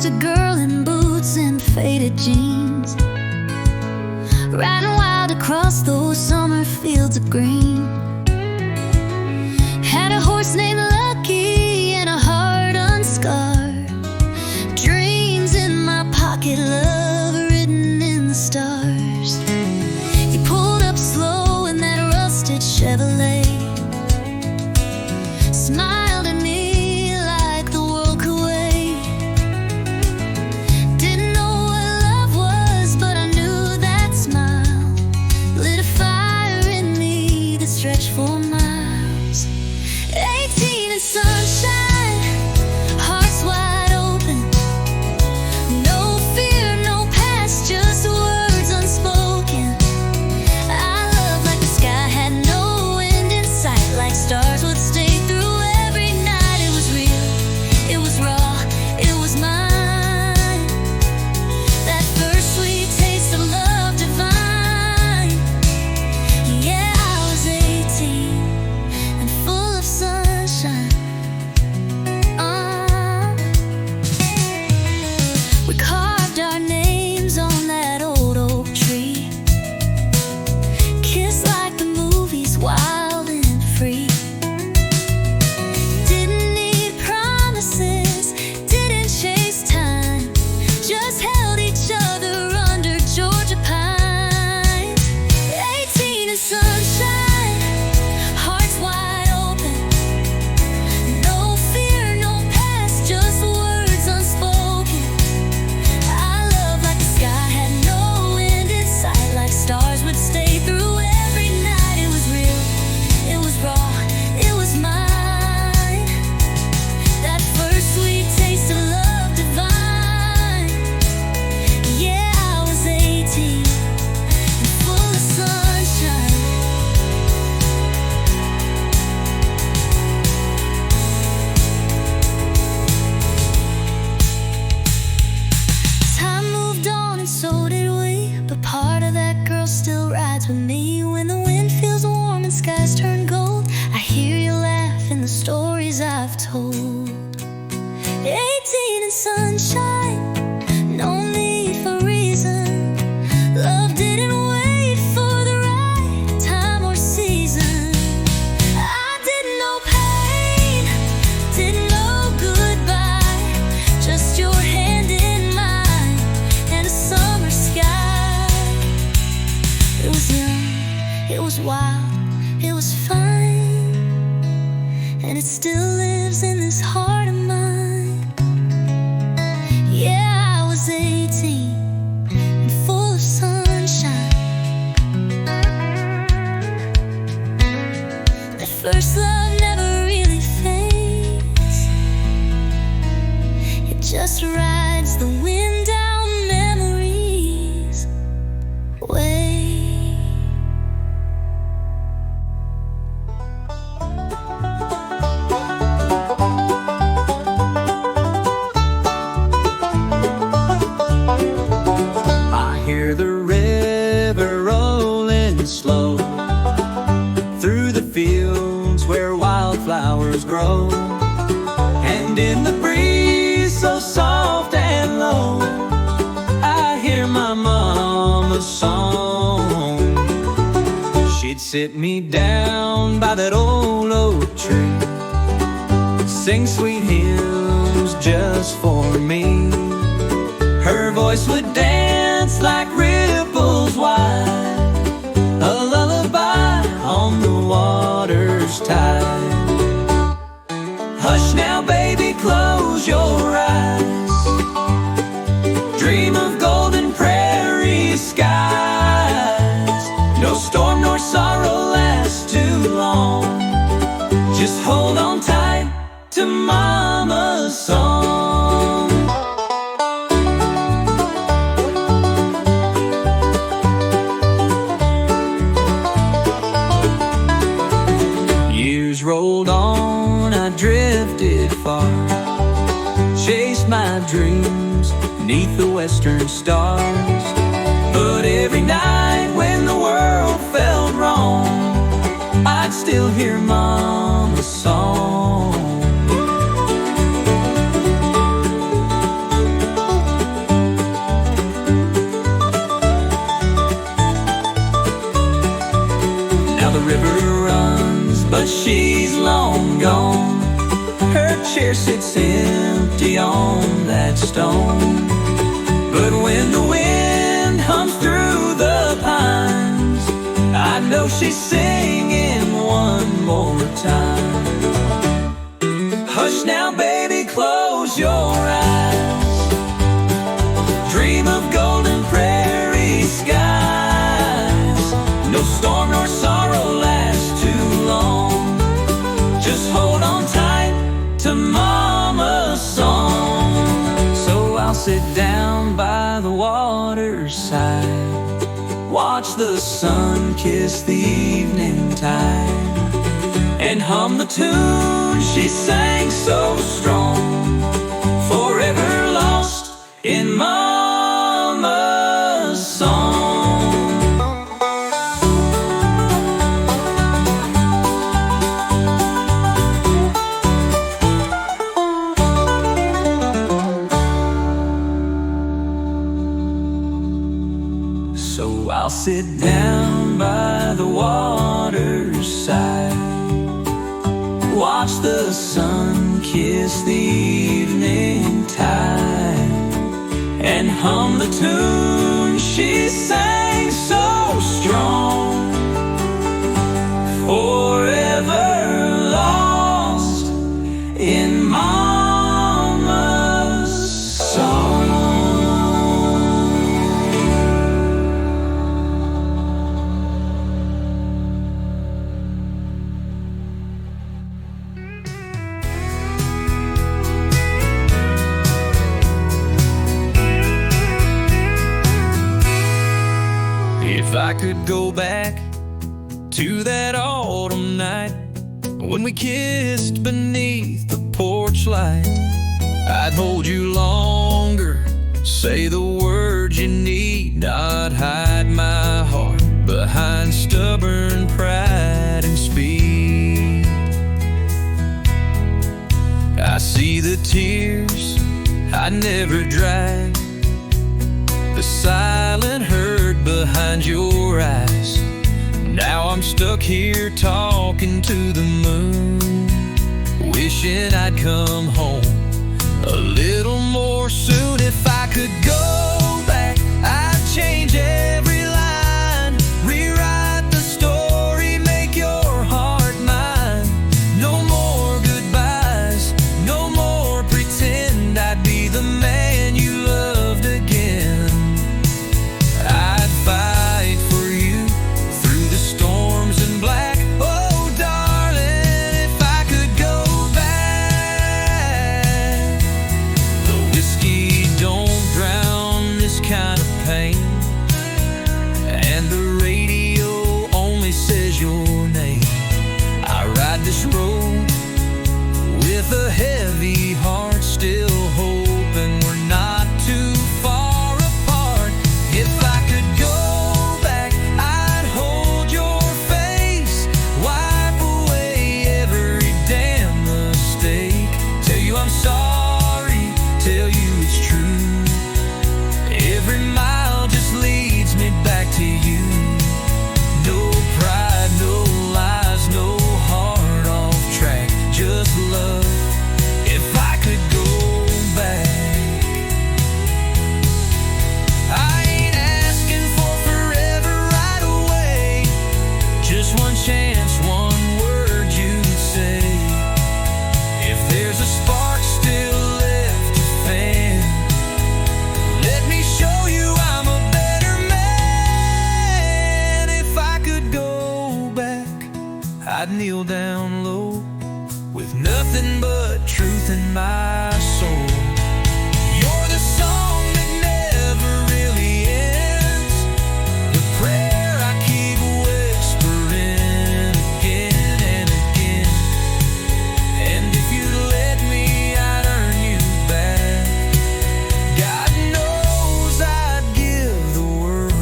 just a girl in boots and faded jeans, riding wild across those summer fields of green. Had a horse named Lucky and a heart unscarred, dreams in my pocket, love written in the stars. He pulled up slow in that rusted Chevrolet, smiled at me like the world could wait. Didn't know what love was, but I knew that smile lit a fire in me that stretched for miles. 18 and sunshine, hearts wide open, no fear, no past, just words unspoken. I love like the sky had no end in sight, like stars would stay through every night. It was real, it was raw, it was mine. That first sweet taste of love divine. Yeah, I was 18 and full of sunshine. We carved our names on that old oak tree, kissed like the movies, wild and free. Didn't need promises, didn't chase time, just held each other under Georgia pines. 18 and sunshine, hearts wide open, no fear, no past, just words unspoken. I love like the sky had no end in sight, like stars would stay through every night. It was real, it was raw, it was mine. That first sweet taste of love divine. Yeah, I was 18 and full of sunshine. Time moved on and so did we, but part of that girl still rides with me. When the wind feels warm and skies turn gold, I hear you laugh in the stories I've told. 18 and sunshine, no need for reason. Love didn't wait for the right time or season. I didn't know pain, didn't know goodbye, just your hand in mine and a summer sky. It was young, it was wild, it was fine, and it still lives in this heart of mine. Yeah, I was 18 and full of sunshine. That first love never really fades, it just rides the wind down memories way. I hear the river rolling slow through the fields where wildflowers grow, and in the breeze so soft and low, I hear my mama's song. She'd sit me down by that old oak tree, sing sweet hymns just for me. Her voice would dance like ripples wide, a lullaby on the water's tide. Hush now, baby, close your eyes, dream of golden prairie skies. No storm nor sorrow lasts too long, just hold on tight to mama's song. Years rolled on, I drifted far, chased my dreams neath the western stars. But every night when the world felt wrong, I'd still hear mama's song. runs, but she's long gone. Her chair sits empty on that stone. But when the wind hums through the pines, I know she's singing one more time. Hush now, baby, close your eyes. Dream of golden prairie skies. No storm nor sorrow lasts too long. Just hold on tight to Mama's song. So I'll sit down by the waterside, watch the sun kiss the evening tide, and hum the tune she sang so strong. Forever lost in Mama's song. So I'll sit down by the waterside, watch the sun kiss the evening tide, and hum the tune she sang so strong. Forever lost in Mama's song. If I could go back to that autumn night when we kissed beneath the porch light, I'd hold you longer, say the words you need, not hide my heart behind stubborn pride and speed. I see the tears I never dried, the silent hurt behind your eyes. Now I'm stuck here talking to the moon, wishing I'd come home a little more soon. If I could go back, I'd change every line, rewrite the story, make your heart mine. No more goodbyes, no more pretend I'd be the man you loved again. I'd fight for you through the storms and black. Oh, darling, if I could go back. The whiskey don't drown this kind of pain, and the radio only says your name. I ride this road with a heavy heart, still hoping we're not too far apart. If I could go back, I'd hold your face, wipe away every damn mistake, tell you I'm sorry, tell you it's true. Every mile just leads me back to you. No pride, no lies, no heart off track, just love. If I could go back, I ain't asking for forever right away, just one chance, one word you'd say. If there's a spark still left to fan, let me show you I'm a better man. If I could go back, I'd kneel down low with nothing but truth in my soul. You're the song that never really ends, the prayer I keep whispering again and again. And if you'd let me, I'd earn you back. God knows I'd give the world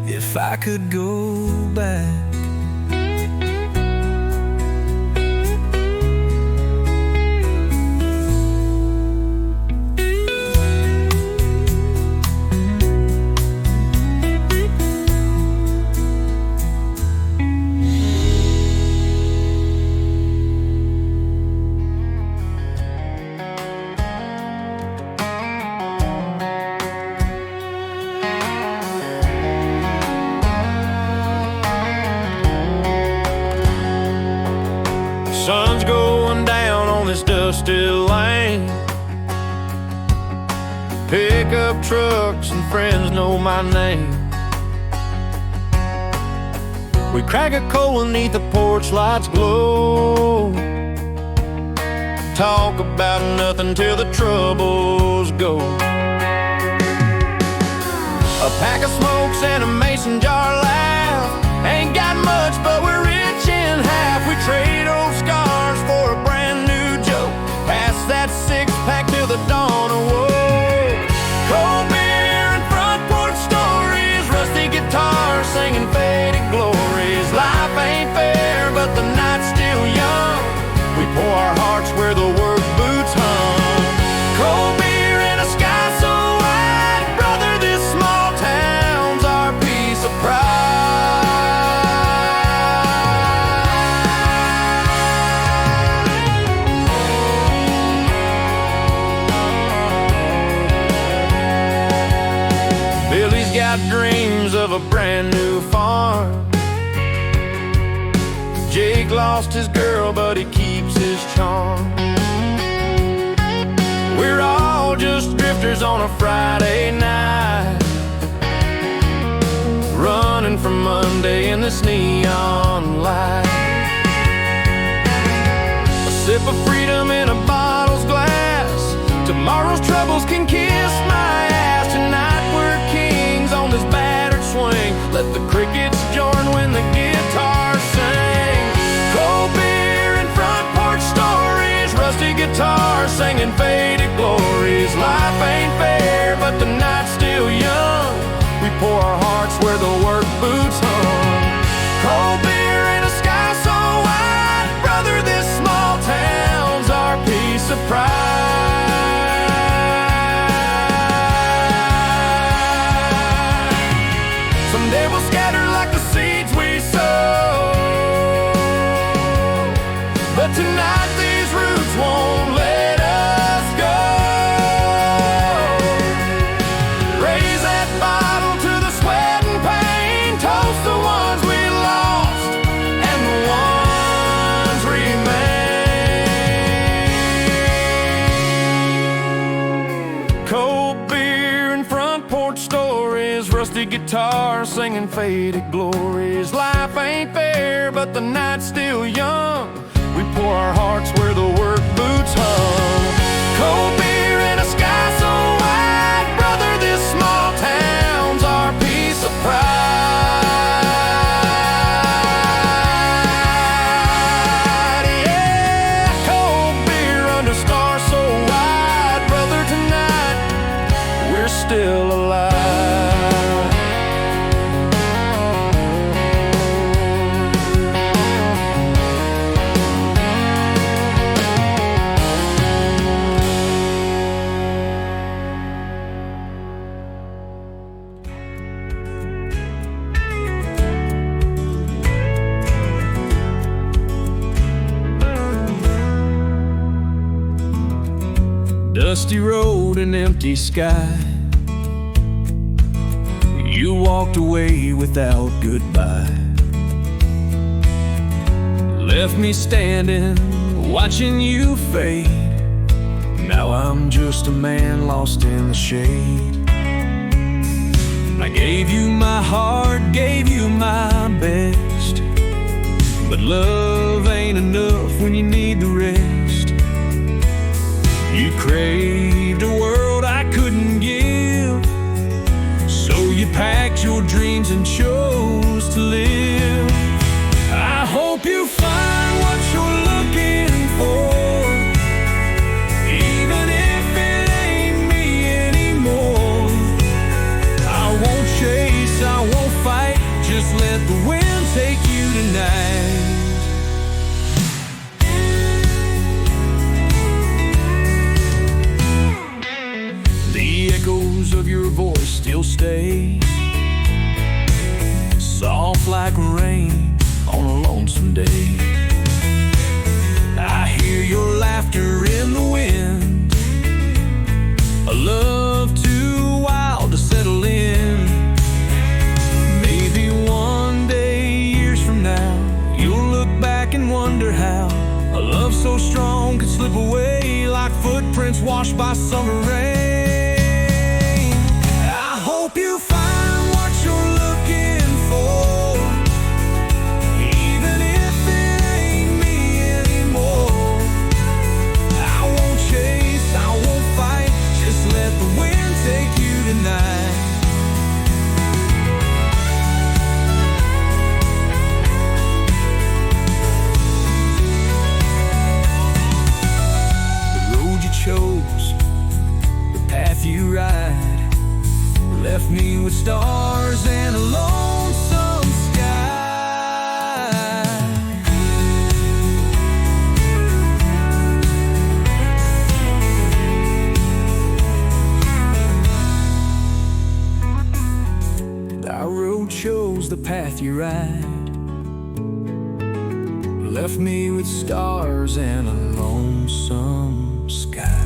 if I could go back. still lame. Pickup trucks and friends know my name. We crack a coal beneath the porch lights glow. Talk about nothing till the troubles go. A pack of smokes and a mason jar laugh. Ain't got much, but we're rich in half. We trade old scars for a brand new joke. Pass that six-pack till the dawn awoke. Cold beer and front porch stories, rusty guitar singing faded glories. Life ain't fair, but the night's still young. We pour our hearts where the work boots hung. Cold beer and a sky so wide, brother, this small town's our piece of pride. Billy's got dreams of a brand new farm. Jake lost his girl, but he keeps his charm. We're all just drifters on a Friday night, running from Monday in this neon light. A sip of freedom in a bottle's glass. Tomorrow's troubles can kiss my ass. Tonight we're kings on this battered swing. Let the crickets join when the guitars sing. Cold beer and front porch stories, rusty guitar singing faded glories. Life ain't fair, but the night's still young. We pour our hearts where the work boots hung. Cold beer and a sky so wide, brother, this small town's our piece of pride. Someday we'll scatter like the seeds we sow, but tonight these roots won't let us go. Raise that bottle to the sweat and pain. Toast the ones we lost and the ones remain. Cold beer and front porch stories, rusty guitar singing faded glories. Life ain't fair, but the night's still young. We pour our hearts where the work boots hung. Cold beer and a sky so wide, brother, this small town's our piece of pride. Yeah, cold beer under stars so wide, brother, tonight we're still alive. Dusty road and empty sky. You walked away without goodbye. Left me standing, watching you fade. Now I'm just a man lost in the shade. I gave you my heart, gave you my best, but love ain't enough when you need the rest. You craved a world I couldn't give, so you packed your dreams and chose to live. I hope you find what you're looking for, even if it ain't me anymore. I won't chase, I won't fight, just let the wind take you tonight. Echoes of your voice still stay, soft like rain on a lonesome day. I hear your laughter in the wind, a love too wild to settle in. Maybe one day, years from now, you'll look back and wonder how a love so strong could slip away like footprints washed by summer rain. I hope you find what you're looking for, even if it ain't me anymore. I won't chase, I won't fight, just let the wind take you tonight. Chose the path you ride, left me with stars and a lonesome sky. Our road chose the path you ride, left me with stars and a lonesome sky.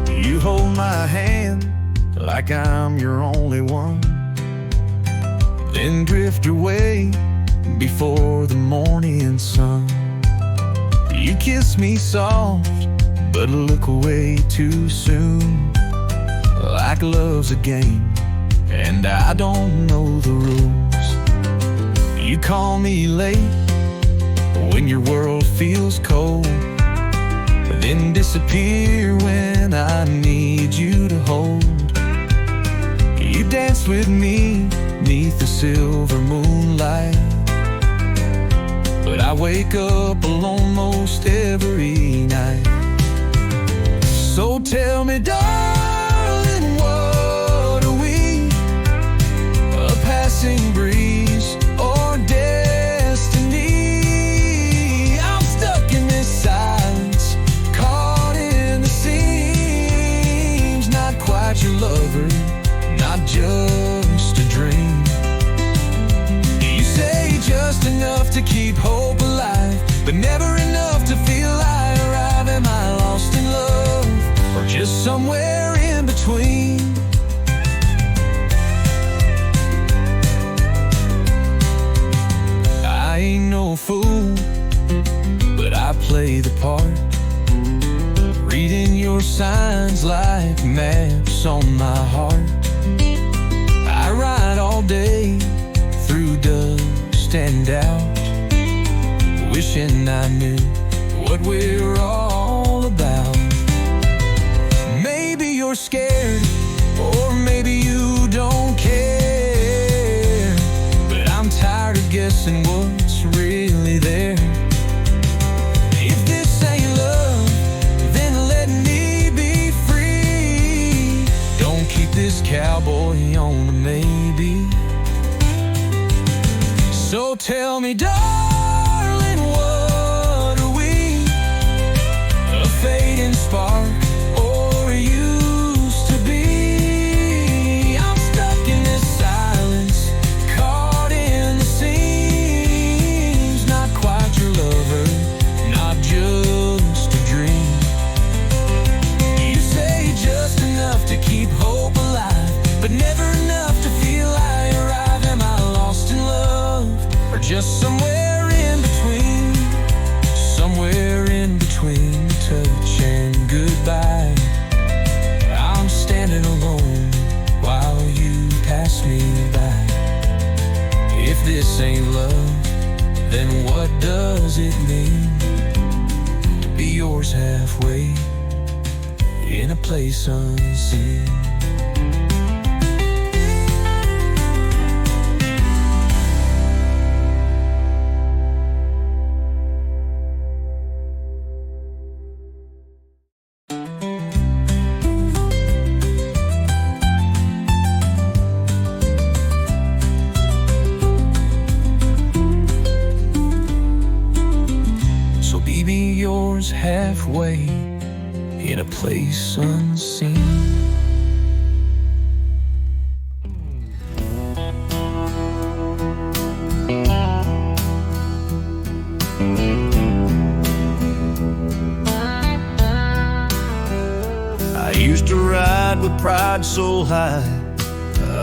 You hold my hand like I'm your only one, then drift away before the morning sun. You kiss me soft, but look away too soon, like love's a game, and I don't know the rules. You call me late when your world feels cold, then disappear when I need you to hold. You danced with me neath the silver moonlight, but I wake up alone most every night. So tell me, darling, what are we? A passing breeze or destiny? I'm stuck in this silence, caught in the seams. Not quite your lover, not just a dream. You say just enough to keep hope alive, but never enough to feel I arrive. Am I lost in love, or just somewhere in between? I ain't no fool, but I play the part, reading your signs like maps on my heart. I ride all day through dust and doubt, wishing I knew what we're all about. Maybe you're scared, or maybe you don't care, but I'm tired of guessing what's really there. If this ain't love, then let me be free. Don't keep this cowboy on a maybe. So tell me, darling, what are we? A fading spark, or used to be? I'm stuck in this silence, caught in the seams. Not quite your lover, not just a dream. You say just enough to keep hope alive, but never enough to feel I arrive. Am I lost in love, or just somewhere in between? Somewhere in between touch and goodbye. I'm standing alone while you pass me by. If this ain't love, then what does it mean to be yours halfway in a place unseen? Halfway in a place unseen. ride with pride so high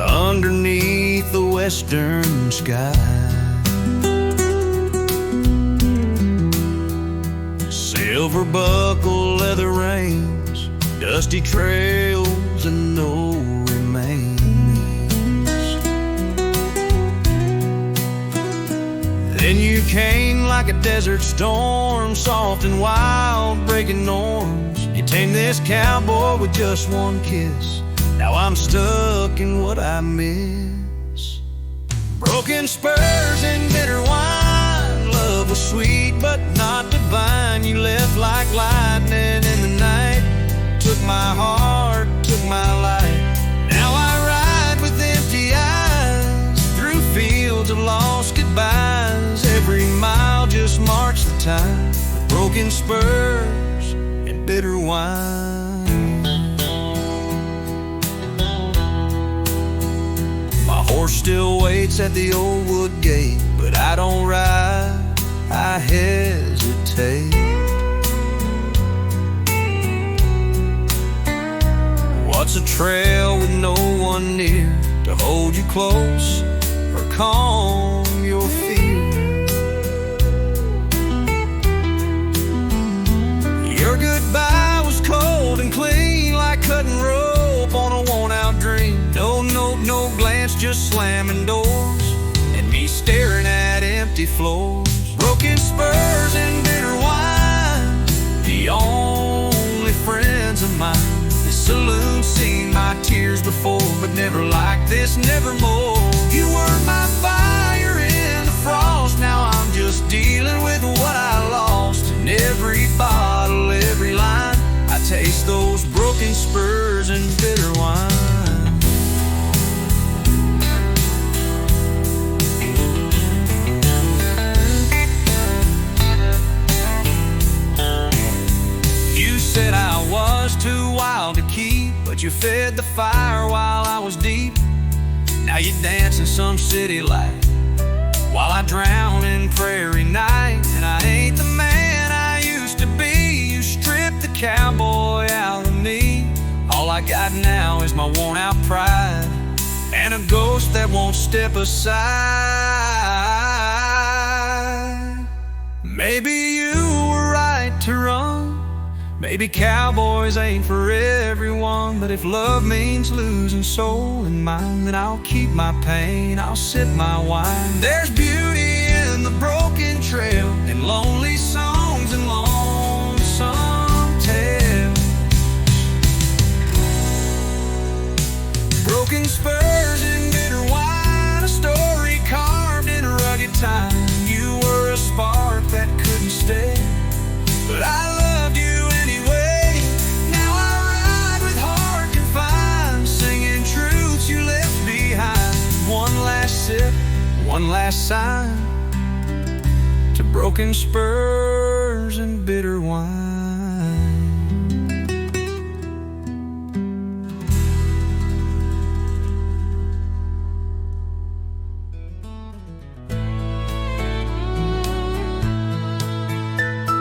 underneath the western sky. Silver buckle leather reins, dusty trails and no remains. Then you came like a desert storm, soft and wild, breaking norms. You tamed this cowboy with just one kiss. Now I'm stuck in what I miss. Broken spurs and bitter wine. Love was sweet but not divine. You left like lightning in the night. Took my heart, took my life. Now I ride with empty eyes through fields of lost goodbyes. Every mile just marks the time. Broken spurs and bitter wine. My horse still waits at the old wood gate, but I don't ride, I hesitate. What's a trail with no one near to hold you close or calm your fear? Your goodbye was cold and clean, like cutting rope on a worn-out dream. No note, no glance, just slamming doors and me staring at empty floors. Broken spurs and bitter wine, the only friends of mine. This saloon's seen my tears before, but never like this, never more. You were my fire in the frost, now I'm just dealing with what I lost. And every bottle, every line, I taste those broken spurs and bitter wine. You said I was too wild to keep, but you fed the fire while I was deep. Now you dance in some city light while I drown in prairie night. And I ain't the man I used to be. You stripped the cowboy out of me. All I got now is my worn out pride and a ghost that won't step aside. Maybe you were right to run. Maybe cowboys ain't for everyone. But if love means losing soul and mind, then I'll keep my pain, I'll sip my wine. There's beauty in the broken trail, and lonely songs and lonesome tales. Broken spurs and bitter wine, a story carved in a rugged time. You were a spark that couldn't stay, but I loved you anyway. Now I ride with heart confined, singing truths you left behind. One last sip, one last sign to broken spurs and bitter wine.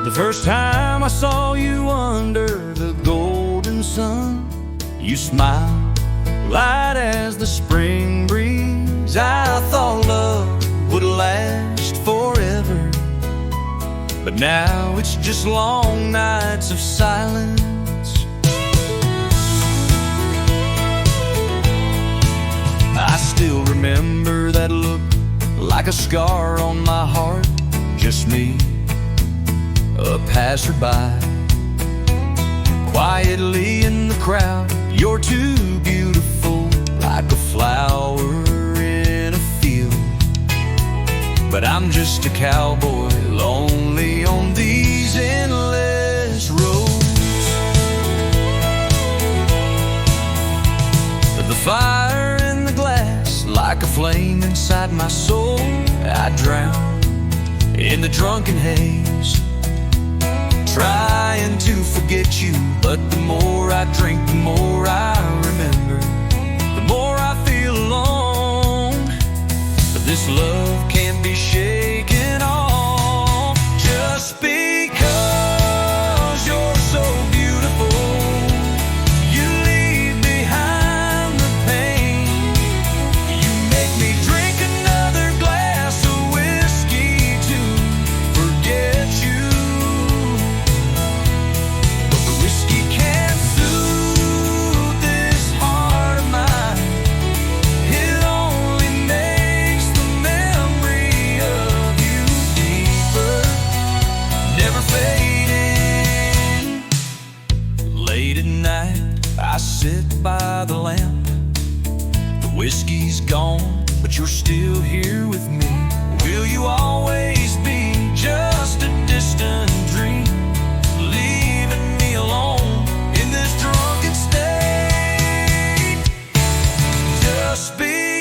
The first time I saw you under the golden sun, you smiled light as the spring breeze. I thought love would last forever, but now it's just long nights of silence. I still remember that look like a scar on my heart. Just me, a passerby, quietly in the crowd. You're too beautiful, like a flower in a field. But I'm just a cowboy, lonely on these endless roads. The fire in the glass, like a flame inside my soul. I drown in the drunken haze, trying to forget you. But the more I drink, the more I remember, the more I feel alone. But this love can't be shaken off. Just because you're so beautiful, you leave behind she's gone, but you're still here with me. Will you always be just a distant dream, leaving me alone in this drunken state? Just because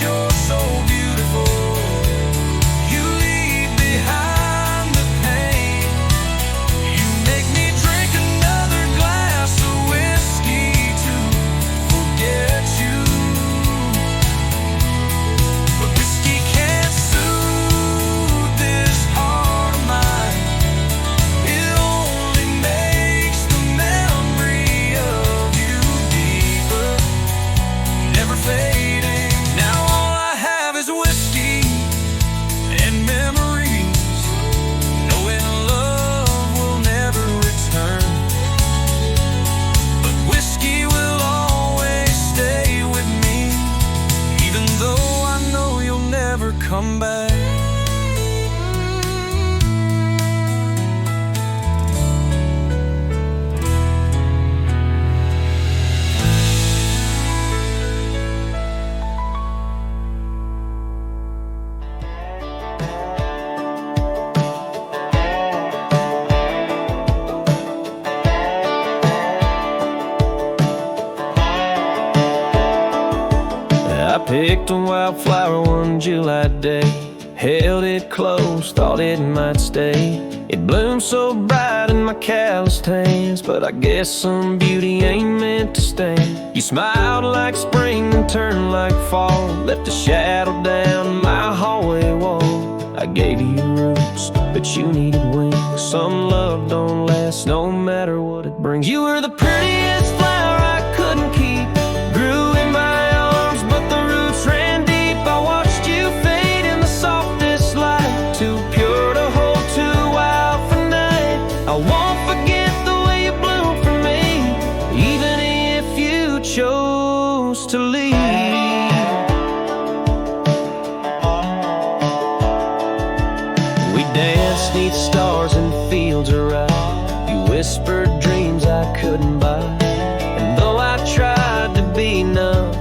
you're so beautiful, you leave behind the pain. You make me drink another glass of whiskey to forget you. But whiskey can't soothe this heart of mine. It only makes the memory of you deeper, never fading. Now all I have is whiskey and memories, knowing love will never return. But whiskey will always stay with me, even though I know you'll never come back. I picked a wildflower one July day, held it close, thought it might stay. It bloomed so bright in my calloused hands, but I guess some beauty ain't meant to stand. You smiled like spring and turned like fall, left a shadow down my hallway wall. I gave you roots, but you needed wings. Some love don't last no matter what it brings. You were the prettiest flower I couldn't keep, grew in my arms but the roots ran deep. I watched you fade in the softest light, too pure to hold, too wild for night. I won't forget the way you bloomed for me, even if you chose to leave. We danced neath stars in fields of rye. You whispered dreams I couldn't buy. And though I tried to be numb,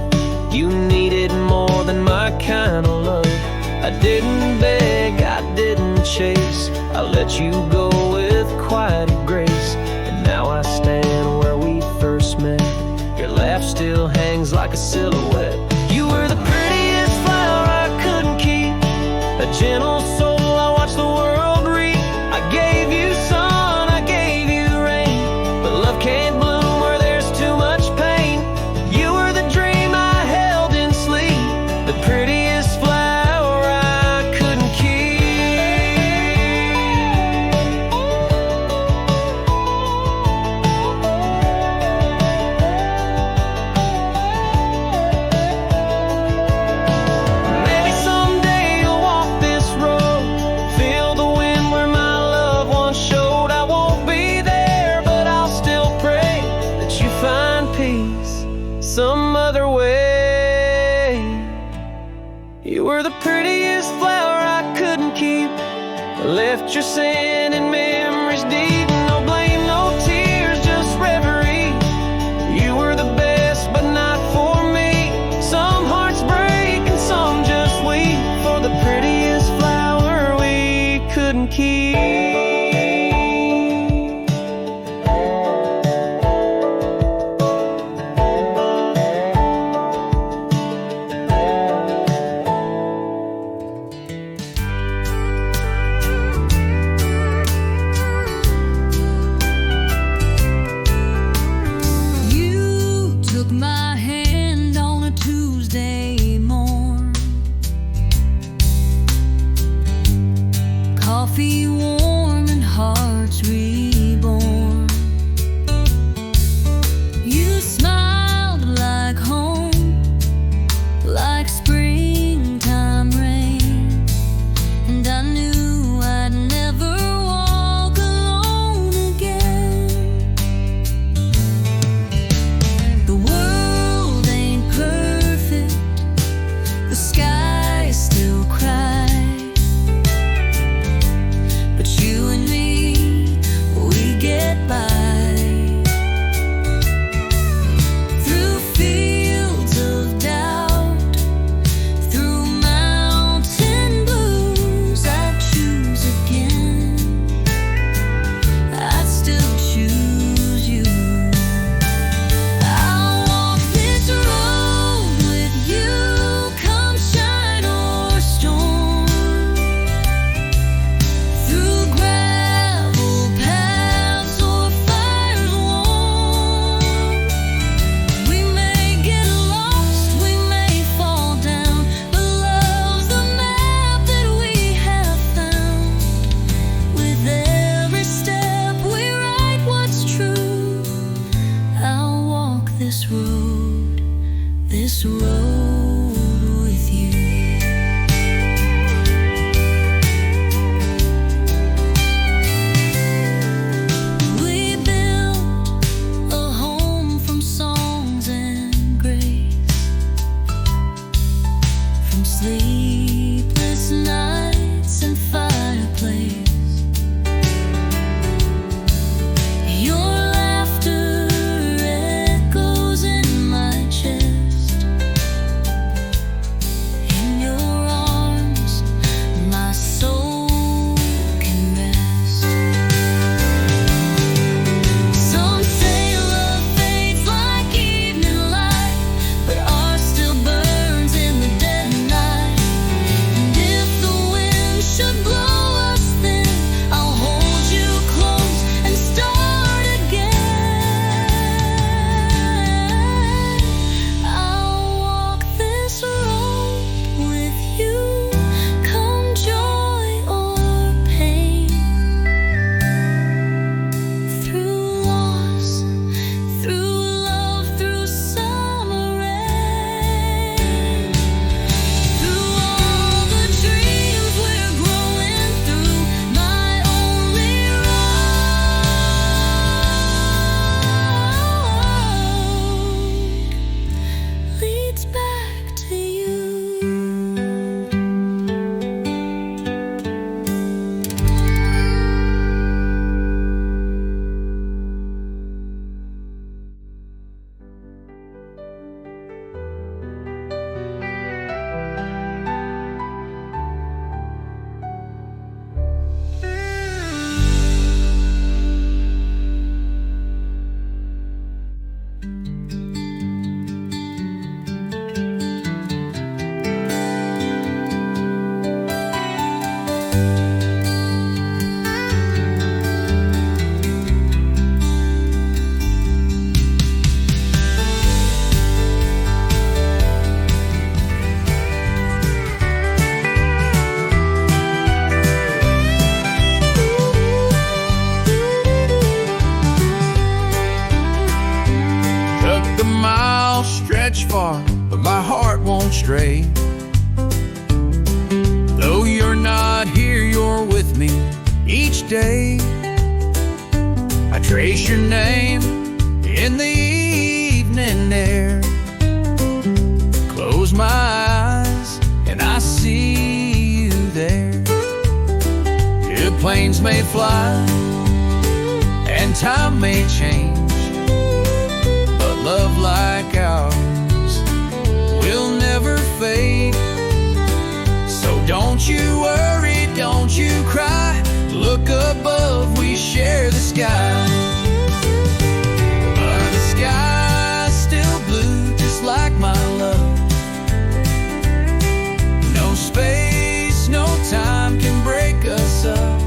you needed more than my kind of love. I didn't beg, I didn't chase, I let you go with quiet grace. And now I stand where we first met, your laugh still hangs like a silhouette. You were the prettiest flower I couldn't keep, a gentle soul I watched the world reap. I gave you sun, I gave you rain, but love can't bloom where there's too much pain. You were the dream I held in sleep, the prettiest flower I couldn't keep. Maybe someday you'll walk this road, feel the wind where my love once showed. I won't be there, but I'll still pray that you find peace some other way. You were the prettiest flower I couldn't keep, left your sand and memories deep. No blame, no tears, just reverie. You were the best, but not for me. Some hearts break and some just weep for the prettiest flower we couldn't keep. You took my hand on a Tuesday morn, coffee warm and hearts reborn. You smiled like home, like springtime rain, and I knew I'd never walk alone again. The world ain't perfect, the sky still cries, but you and me straight. Though you're not here, you're with me each day. I trace your name in the evening air. Close my eyes and I see you there. Good planes may fly and time may change, but love like ours will never fade. So don't you worry, don't you cry. Look above, we share the sky. But the sky's still blue, just like my love. No space, no time can break us up.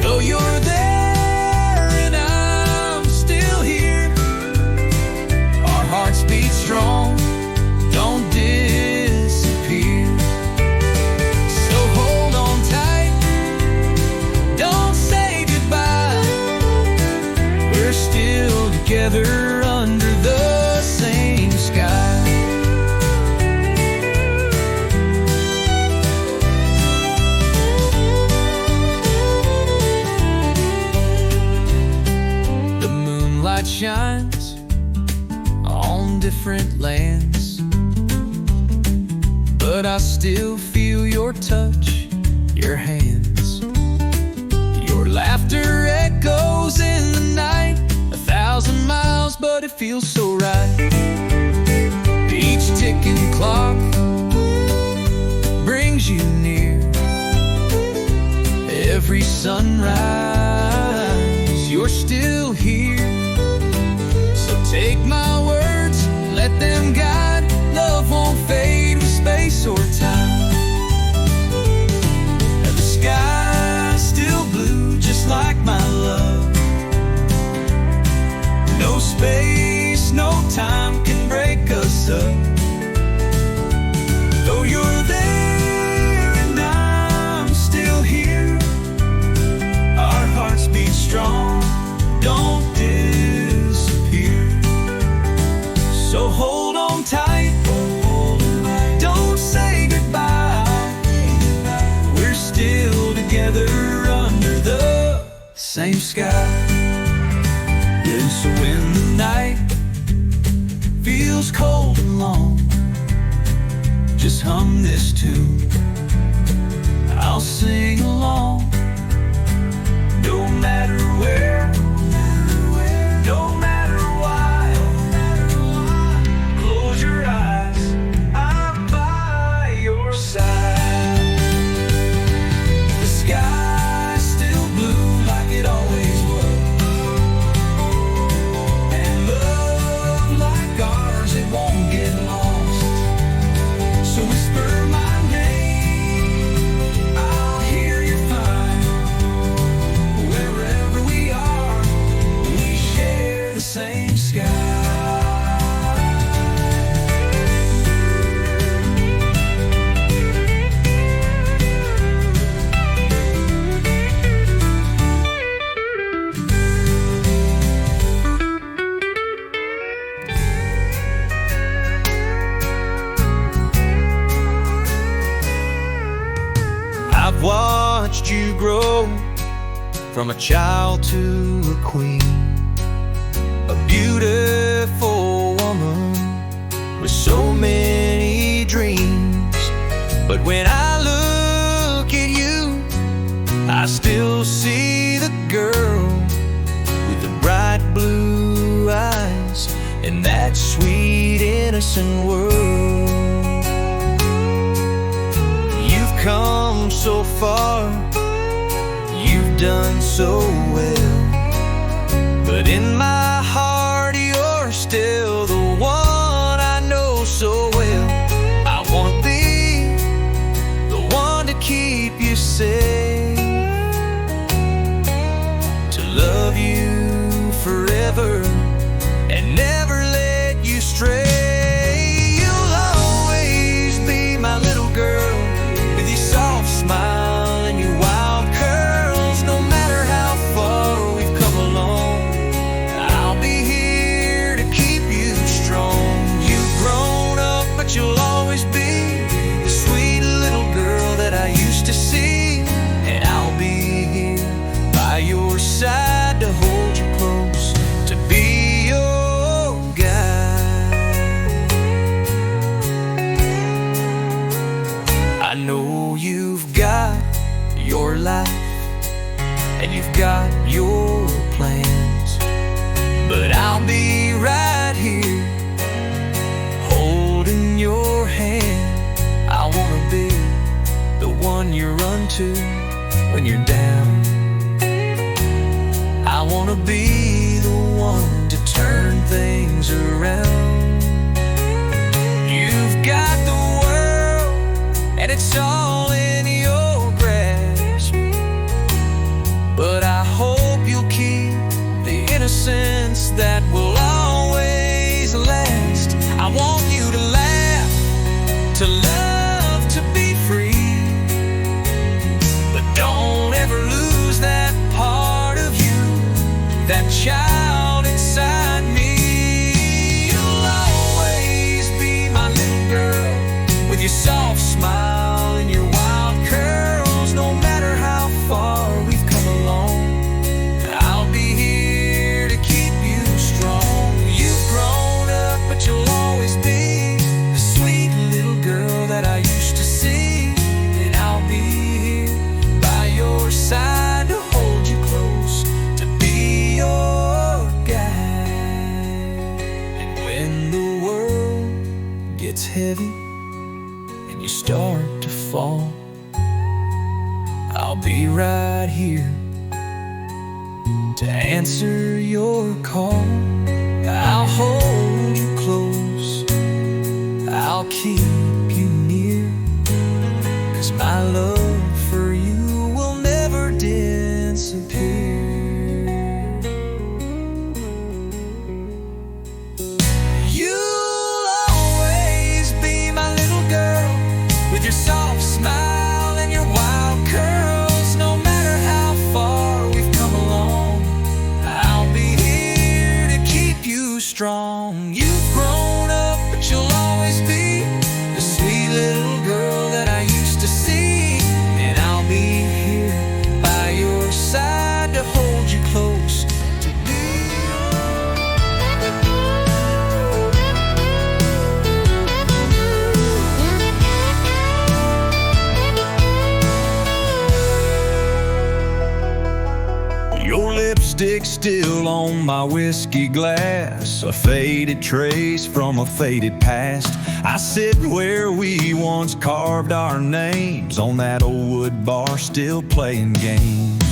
Though you're there and I'm still here, our hearts beat strong, don't disappear. So hold on tight, don't say goodbye. We're still together under the same sky. The moonlight shines on different lands, but I still feel your touch, your hands. Your laughter echoes in the night, 1,000 miles, but it feels so right. Each ticking clock brings you near. Every sunrise, you're still here. So take my words, let them guide. Love won't fade with space or time. And the sky's still blue, just like my love. No space, no time can break us up. Though you're there and I'm still here, our hearts beat strong, don't disappear. So hold on tight, don't say goodbye. We're still together under the same sky. And so when the night feels cold and long, just hum this tune, I'll sing along. No matter where, no matter why, close your eyes, I'm by your side. The sky's still blue like it always was, and love like ours, it won't get lost. So whisper my name, I'll hear you fine. Wherever we are, we share the same sky. I've watched you grow from a child to a queen, a beautiful woman with so many dreams. But when I look at you, I still see the girl with the bright blue eyes and that sweet innocent world. You've come so far, you've done so well, but in my heart you're still the one I know so well. I want to be the one to keep you safe, to love you forever and never let you stray. You'll always be my little girl with your soft smile and your wild curls. No matter how and you've got your plans. But I'll be right here, holding your hand. I wanna be the one you run to when you're down. I wanna be the one to turn things around. You've got the world, and it's all in your grasp. But I hope you'll keep the innocence that will always last. I want you to laugh, to love, to be free. But don't ever lose that part of you, that child inside me. You'll always be my little girl, with your soft smile and your wild curls. No matter how far we've come along, I'll be here to keep you strong. You've grown up, but you'll always be the sweet little girl that I used to see. And I'll be here by your side to hold you close, to be your guide. And when the world gets heavy and you start to fall, I'll be right here to answer your call. I'll hold you close, I'll keep you near, 'cause my love for you will never disappear. You'll always be my little girl, with your soft smile and your wild curls. No matter how far we've come along, I'll be here to keep you strong. You've grown up, but you'll always be the sweet little girl that I used to see. And I'll be here by your side to hold you close, to be Your lipstick still on my whiskey glass, a faded trace from a faded past. I sit where we once carved our names, on that old wood bar still playing games.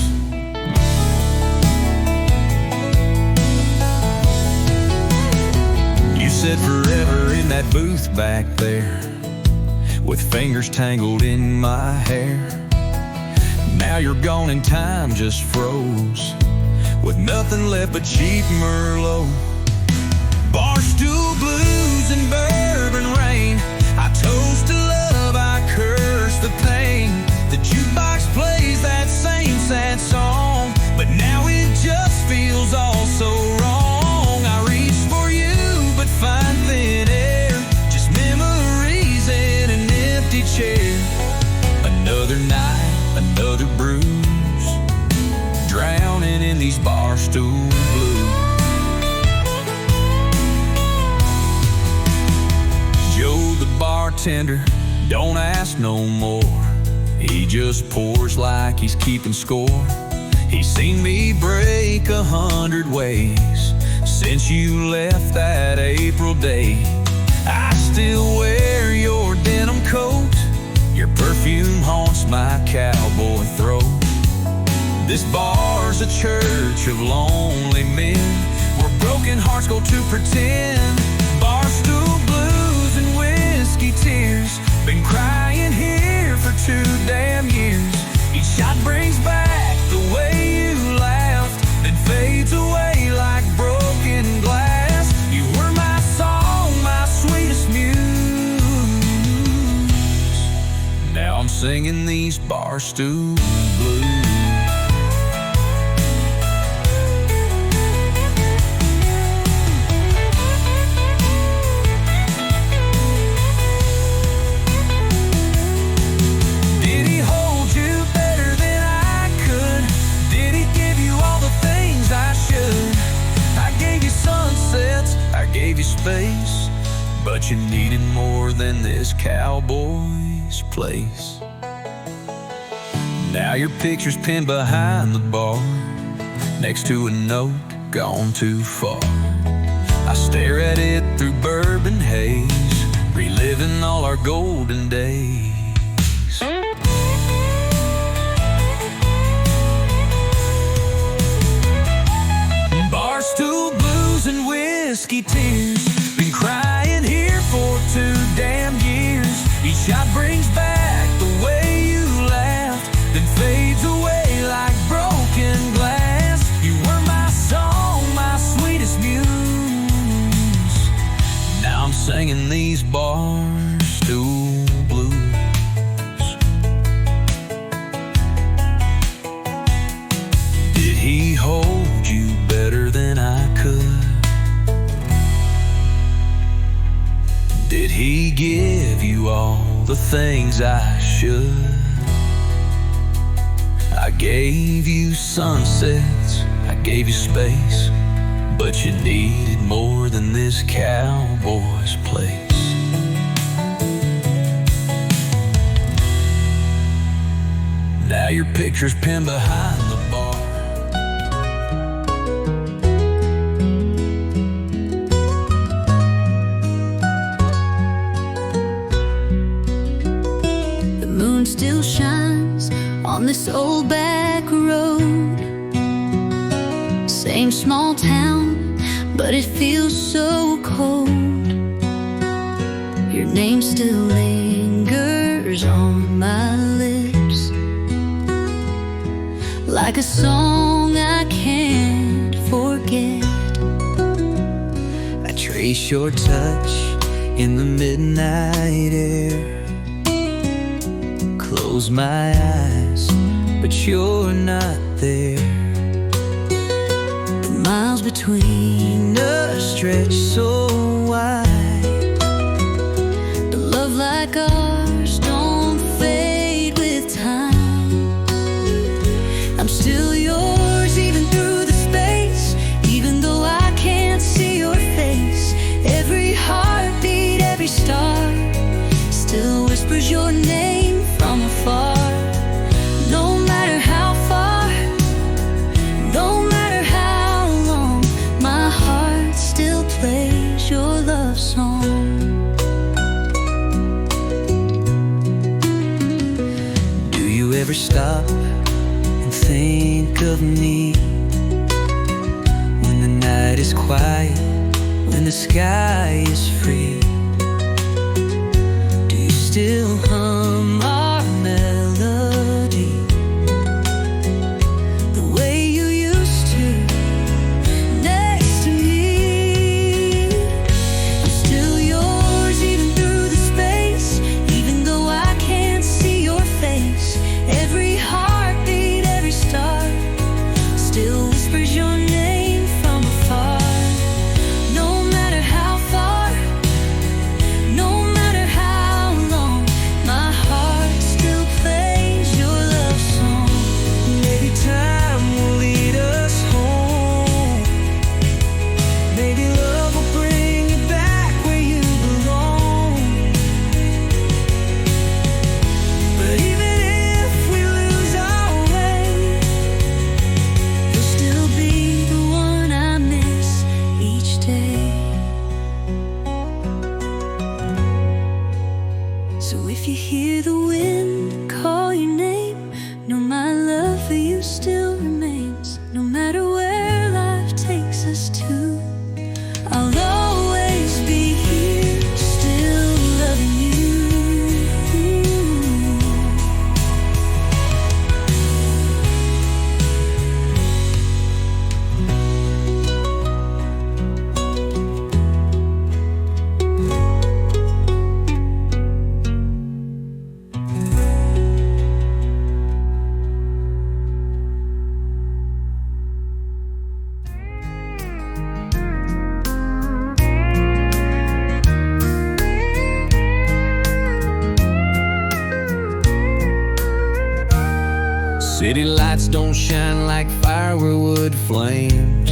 You said forever in that booth back there, with fingers tangled in my hair. Now you're gone and time just froze, with nothing left but cheap Merlot. Barstool Blues and bourbon rain, I toast to love, I curse the pain. The jukebox plays that same sad song, but now it just feels all so wrong. I reach for you, but find thin air, just memories in an empty chair. Another night, another bruise, drowning in these Barstool Blues. Joe the bartender don't ask no more, he just pours like he's keeping score. He's seen me break 100 ways since you left that April day. I still wear your denim coat, your perfume haunts my cowboy throat. This bar's a church of lonely men, where broken hearts go to pretend. Barstool Blues and whiskey tears, been crying here for 2 damn years. Each shot brings back the way you laughed, then fades away like broken glass. You were my song, my sweetest muse. Now I'm singing these Barstool Blues. Did he hold you better than I could? Did he give you all the things I should? I gave you sunsets, I gave you space, but you needed more than this cowboy's place. Now your picture's pinned behind the bar, next to a note gone too far. I stare at it through bourbon haze, reliving all our golden days. Barstool Blues and whiskey tears, been crying here for 2 damn years. Each shot brings back the way you laughed, then fades away like broken glass. You were my song, my sweetest muse. Now I'm singing these Barstool Blues. Did he hold you better than I could? Did he give you all the things I should? I gave you sunsets, I gave you space, but you needed more than this cowboy's place. Now your picture's pinned behind the bar. The moon still shines on this old back road. Same small town, but it feels so cold. Your name still lingers on my lips, like a song I can't forget. I trace your touch in the midnight air, close my eyes, but you're not there. The miles between us stretch so wide, but love like ours don't fade with time. I'm still yours even through the space, even though I can't see your face. Every heartbeat, every star still whispers your name from afar. No matter how far, no matter how long, my heart still plays your love song. Do you ever stop and think of me when the night is quiet, when the sky is free? Do you still hum our melody the way you used to next to me? I'm still yours even through the space, even though I can't see your face. Every heartbeat, every star still whispers your name from afar. No matter how far, no matter how long, my heart still plays your love song. Maybe time will lead us home. Maybe love will bring you back where you belong. But even if we lose our way, You'll still be the one I miss each day. So if you hear the wind call your name, know my love for you still remains. No matter where life takes us to, I'll always be here, still loving you. City lights don't shine like firewood flames,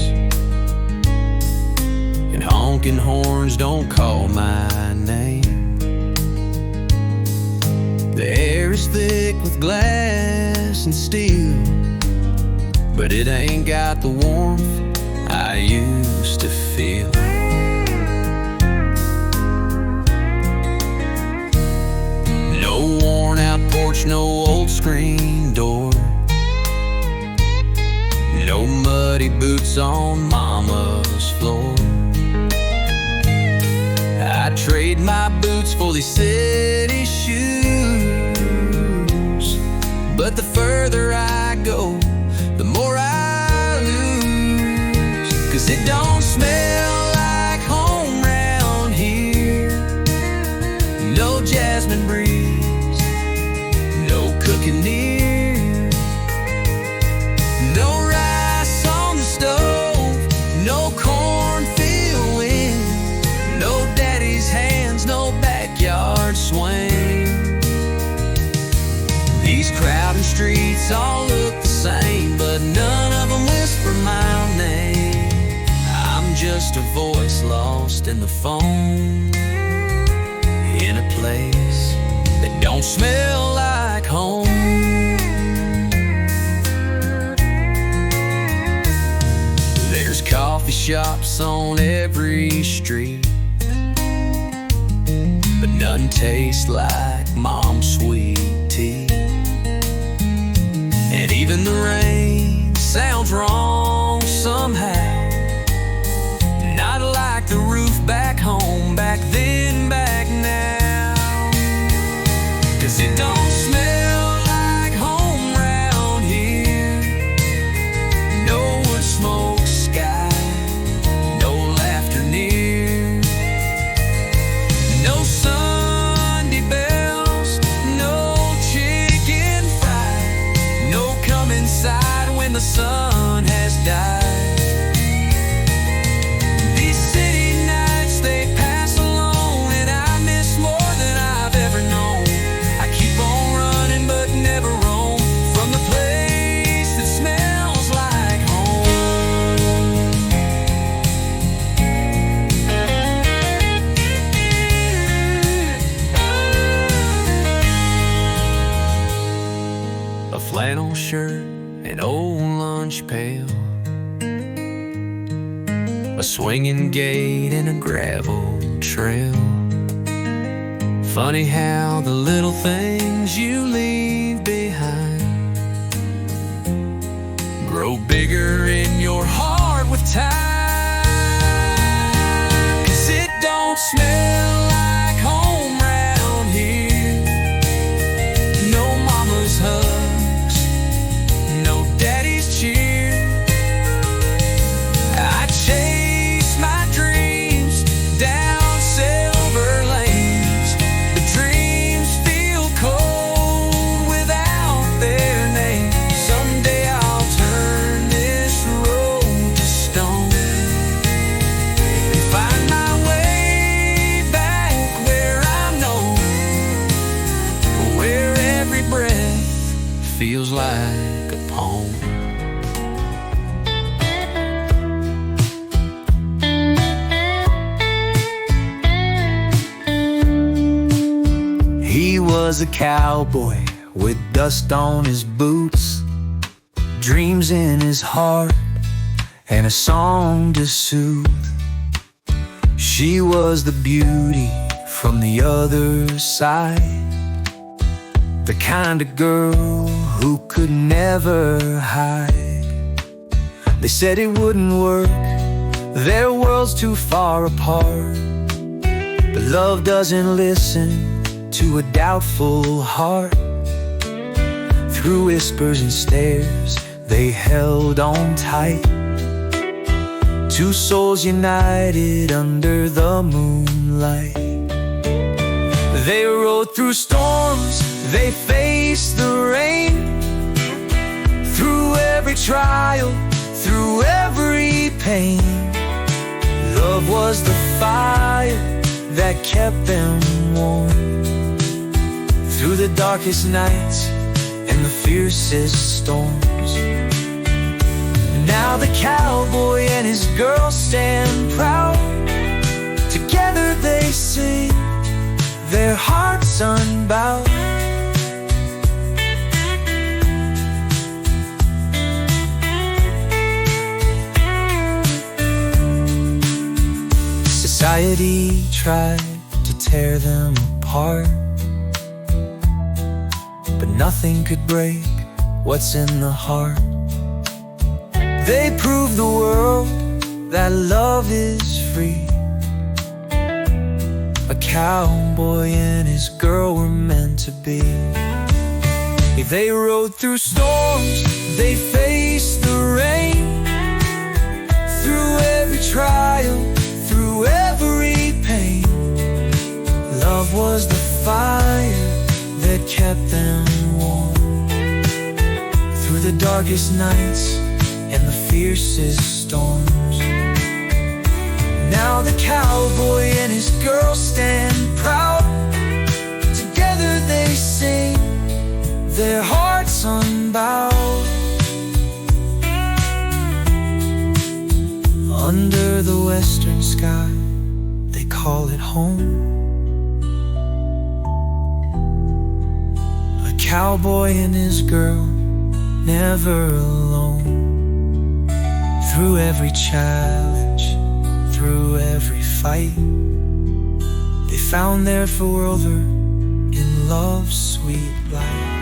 and honking horns don't call my name. The air is thick with glass glass and steel, but it ain't got the warmth I used to feel. No worn out porch, no old screen door, no muddy boots on mama's floor. I trade my boots for these city shoes, but the further I go, the more I lose. 'Cause it don't smell like home round here. No jasmine breeze, no cooking near, no rice on the stove, no cornfield wind, no daddy's hands, no backyard swing. These crowded streets all look the same, but none of them whisper my name. I'm just a voice lost in the phone, in a place that don't smell like home. There's coffee shops on every street, but none taste like mom's sweet tea. And even the rain sounds wrong somehow, not like the roof back home, back then, back now. 'Cause it don't smell like home round here. No wood smoke sky, no laughter near, no Sunday bells, no chicken fried, no come inside when the sun has died. These city nights, they pass alone, and I miss more than I've ever known. I keep on running but never roam from the place that smells like home. A flannel shirt, an old lunch pail, a swinging gate and a gravel trail. Funny how the little things you leave behind grow bigger in your heart with time. 'Cause it don't smell like home round here. No mama's hugs, no daddy's cheer. I chase my dreams down silver lanes. The dreams feel cold without their name. Someday I'll turn this road to stone and find my way back where I'm known, where every breath feels like a poem. He was a cowboy with dust on his boots, dreams in his heart, and a song to soothe. She was the beauty from the other side, the kind of girl who could never hide. They said it wouldn't work, their worlds too far apart, but love doesn't listen to a doubtful heart. Through whispers and stares, they held on tight, two souls united under the moonlight. They rode through storms, they faced the rain, through every trial, through every pain. Love was the fire that kept them warm through the darkest nights and the fiercest storms. Now the cowboy and his girl stand proud. Together they sing, their hearts unbowed. Society tried to tear them apart, but nothing could break what's in the heart. They proved the world that love is free. A cowboy and his girl were meant to be. They rode through storms, they faced the rain. Through every trial, through every pain, love was the fire that kept them warm. Through the darkest nights and the fiercest storms, now the cowboy and his girl stand proud. Together they sing, their hearts unbowed. Under the western sky, they call it home. A cowboy and his girl, never alone. Through every challenge, through every fight, they found their forever in love's sweet light.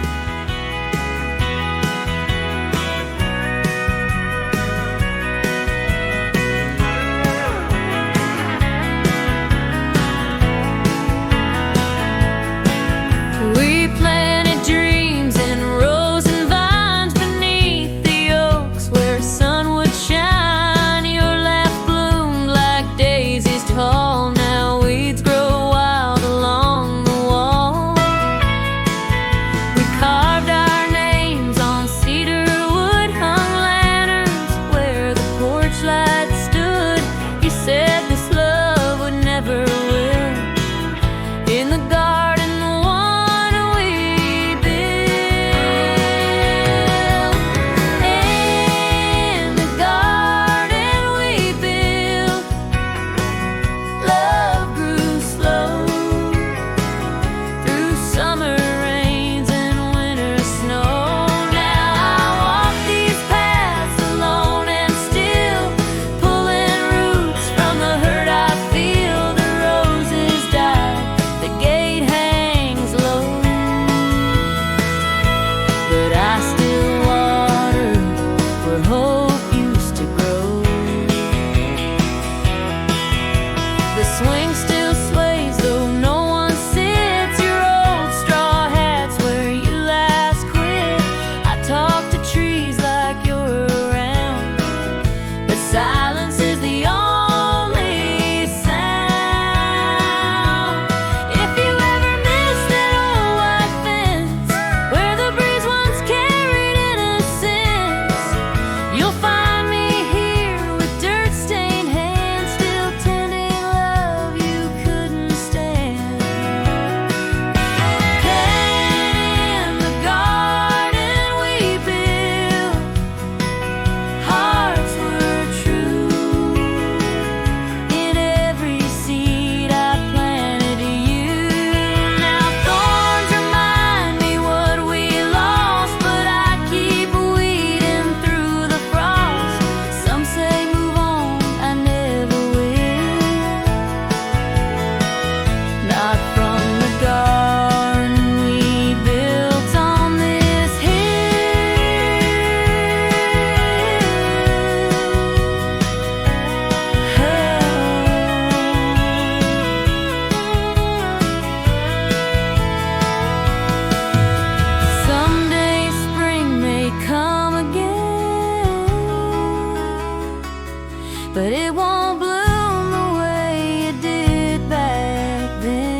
but it won't bloom the way it did back then.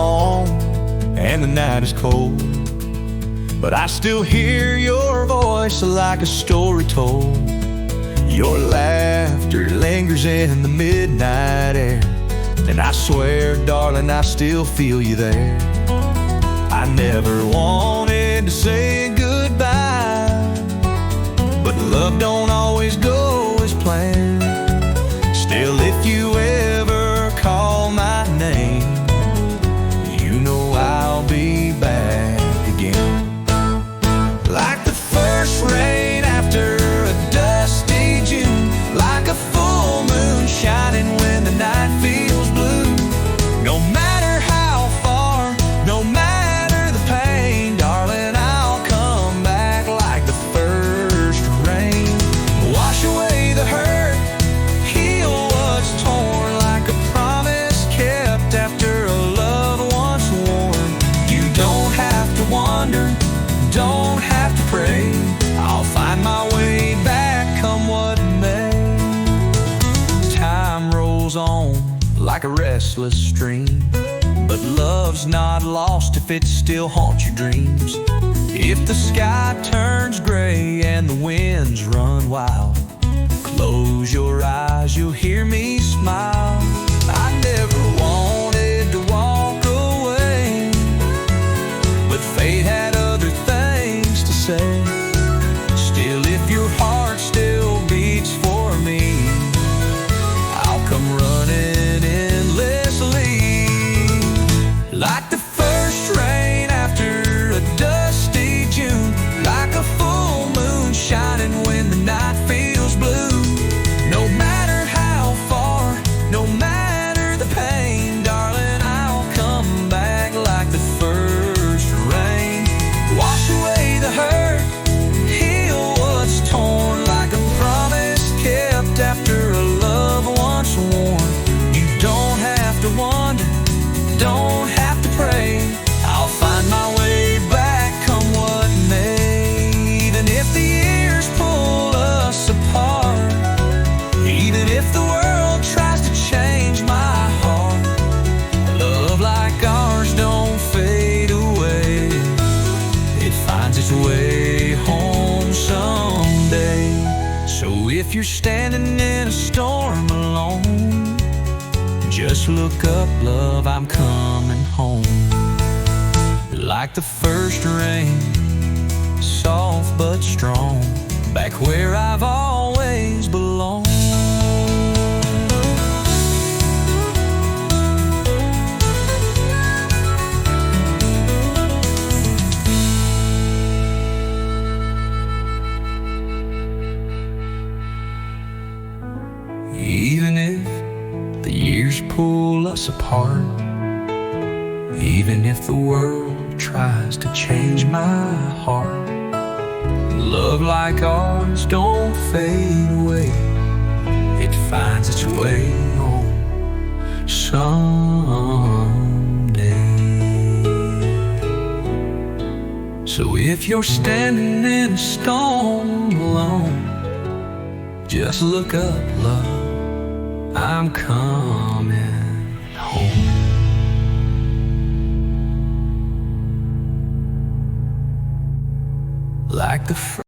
long and the night is cold, but I still hear your voice like a story told. Your laughter lingers in the midnight air, and I swear, darling, I still feel you there. I never wanted to say goodbye, but love don't always go as planned. Still, if you ever call my name, you know I'll be back again. Like the first rain after a dusty June, like a full moon shining when the night feels blue. No matter how far, no matter the pain, darling, I'll come back like the first rain. Wash away the hurt, heal what's torn, like a promise kept after a love once worn. You don't have to wonder, don't have to pray, I'll find my way back come what may. Time rolls on like a restless stream, but love's not lost if it still haunts your dreams. If the sky turns gray and the winds run wild, close your eyes, you'll hear me smile. I never wanted to walk away, but fate had other things to say. Still, if your heart still beats for me, I'll come running endlessly. Like the first rain after a dusty June, like a full moon shining when the night feels blue. No matter how far, no matter the pain, darling, I'll come back like the first rain. Wash away the hurt, heal what's torn, like a promise kept after a love once worn. You don't have to wonder, don't have to pray, I'll find my way back come what may. Even if the years pull us apart, even if the world tries to change my heart, love like ours don't fade away. It finds its way home someday. So if you're standing in a storm alone, just look up, love, I'm coming home. Like the first rain, soft but strong, back where I've always belonged. Even if the years pull us apart, even if the world tries to change my heart, love like ours don't fade away. It finds its way home someday. So if you're standing in a storm alone, just look up, love, I'm coming home. Like the